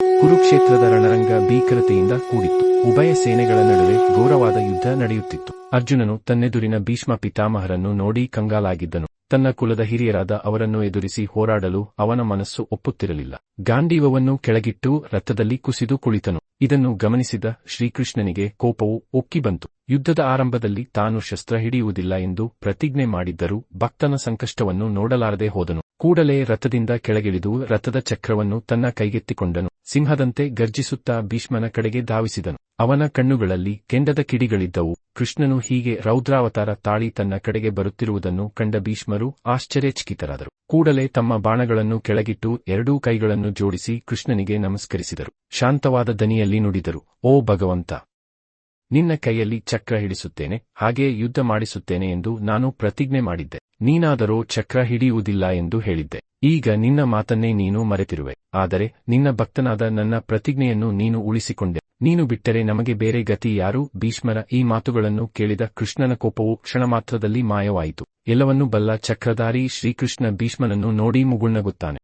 ಕುರುಕ್ಷೇತ್ರದ ರಣರಂಗ ಭೀಕರತೆಯಿಂದ ಕೂಡಿತ್ತು. ಉಭಯ ಸೇನೆಗಳ ನಡುವೆ ಘೋರವಾದ ಯುದ್ಧ ನಡೆಯುತ್ತಿತ್ತು. ಅರ್ಜುನನು ತನ್ನೆದುರಿನ ಭೀಷ್ಮ ಪಿತಾಮಹರನ್ನು ನೋಡಿ ಕಂಗಾಲಾಗಿದ್ದನು. ತನ್ನ ಕುಲದ ಹಿರಿಯರಾದ ಅವರನ್ನು ಎದುರಿಸಿ ಹೋರಾಡಲು ಅವನ ಮನಸ್ಸು ಒಪ್ಪುತ್ತಿರಲಿಲ್ಲ. ಗಾಂಡೀವವನ್ನು ಕೆಳಗಿಟ್ಟು ರಥದಲ್ಲಿ ಕುಸಿದು ಕುಳಿತನು. ಇದನ್ನು ಗಮನಿಸಿದ ಶ್ರೀಕೃಷ್ಣನಿಗೆ ಕೋಪವು ಉಕ್ಕಿ ಬಂತು. ಯುದ್ಧದ ಆರಂಭದಲ್ಲಿ ತಾನು ಶಸ್ತ್ರ ಹಿಡಿಯುವುದಿಲ್ಲ ಎಂದು ಪ್ರತಿಜ್ಞೆ ಮಾಡಿದ್ದರೂ ಭಕ್ತನ ಸಂಕಷ್ಟವನ್ನು ನೋಡಲಾರದೆ ಹೋದನು. ಕೂಡಲೇ ರಥದಿಂದ ಕೆಳಗಿಳಿದು ರಥದ ಚಕ್ರವನ್ನು ತನ್ನ ಕೈಗೆತ್ತಿಕೊಂಡನು. ಸಿಂಹದಂತೆ ಗರ್ಜಿಸುತ್ತಾ ಭೀಷ್ಮನ ಕಡೆಗೆ ಧಾವಿಸಿದನು. ಅವನ ಕಣ್ಣುಗಳಲ್ಲಿ ಕೆಂಡದ ಕಿಡಿಗಳಿದ್ದವು. ಕೃಷ್ಣನು ಹೀಗೆ ರೌದ್ರಾವತಾರ ತಾಳಿ ತನ್ನ ಕಡೆಗೆ ಬರುತ್ತಿರುವುದನ್ನು ಕಂಡ ಭೀಷ್ಮರು ಆಶ್ಚರ್ಯಚಕಿತರಾದರು. ಕೂಡಲೇ ತಮ್ಮ ಬಾಣಗಳನ್ನು ಕೆಳಗಿಟ್ಟು ಎರಡೂ ಕೈಗಳನ್ನು ಜೋಡಿಸಿ ಕೃಷ್ಣನಿಗೆ ನಮಸ್ಕರಿಸಿದರು. ಶಾಂತವಾದ ದನಿಯಲ್ಲಿ ನುಡಿದರು, ಓ ಭಗವಂತ, ನಿನ್ನ ಕೈಯಲ್ಲಿ ಚಕ್ರ ಹಿಡಿಸುತ್ತೇನೆ, ಹಾಗೆಯೇ ಯುದ್ಧ ಮಾಡಿಸುತ್ತೇನೆ ಎಂದು ನಾನು ಪ್ರತಿಜ್ಞೆ ಮಾಡಿದ್ದೆ. ನೀನಾದರೋ ಚಕ್ರ ಹಿಡಿಯುವುದಿಲ್ಲ ಎಂದು ಹೇಳಿದ್ದೆ. ಈಗ ನಿನ್ನ ಮಾತನ್ನೇ ನೀನು ಮರೆತಿರುವೆ. ಆದರೆ ನಿನ್ನ ಭಕ್ತನಾದ ನನ್ನ ಪ್ರತಿಜ್ಞೆಯನ್ನು ನೀನು ಉಳಿಸಿಕೊಂಡೆ. ನೀನು ಬಿಟ್ಟರೆ ನಮಗೆ ಬೇರೆ ಗತಿ ಯಾರು? ಭೀಷ್ಮರ ಈ ಮಾತುಗಳನ್ನು ಕೇಳಿದ ಕೃಷ್ಣನ ಕೋಪವು ಕ್ಷಣಮಾತ್ರದಲ್ಲಿ ಮಾಯವಾಯಿತು. ಎಲ್ಲವನ್ನೂ ಬಲ್ಲ ಚಕ್ರಧಾರಿ ಶ್ರೀಕೃಷ್ಣ ಭೀಷ್ಮನನ್ನು ನೋಡಿ ಮುಗುಳ್ನಗುತ್ತಾನೆ.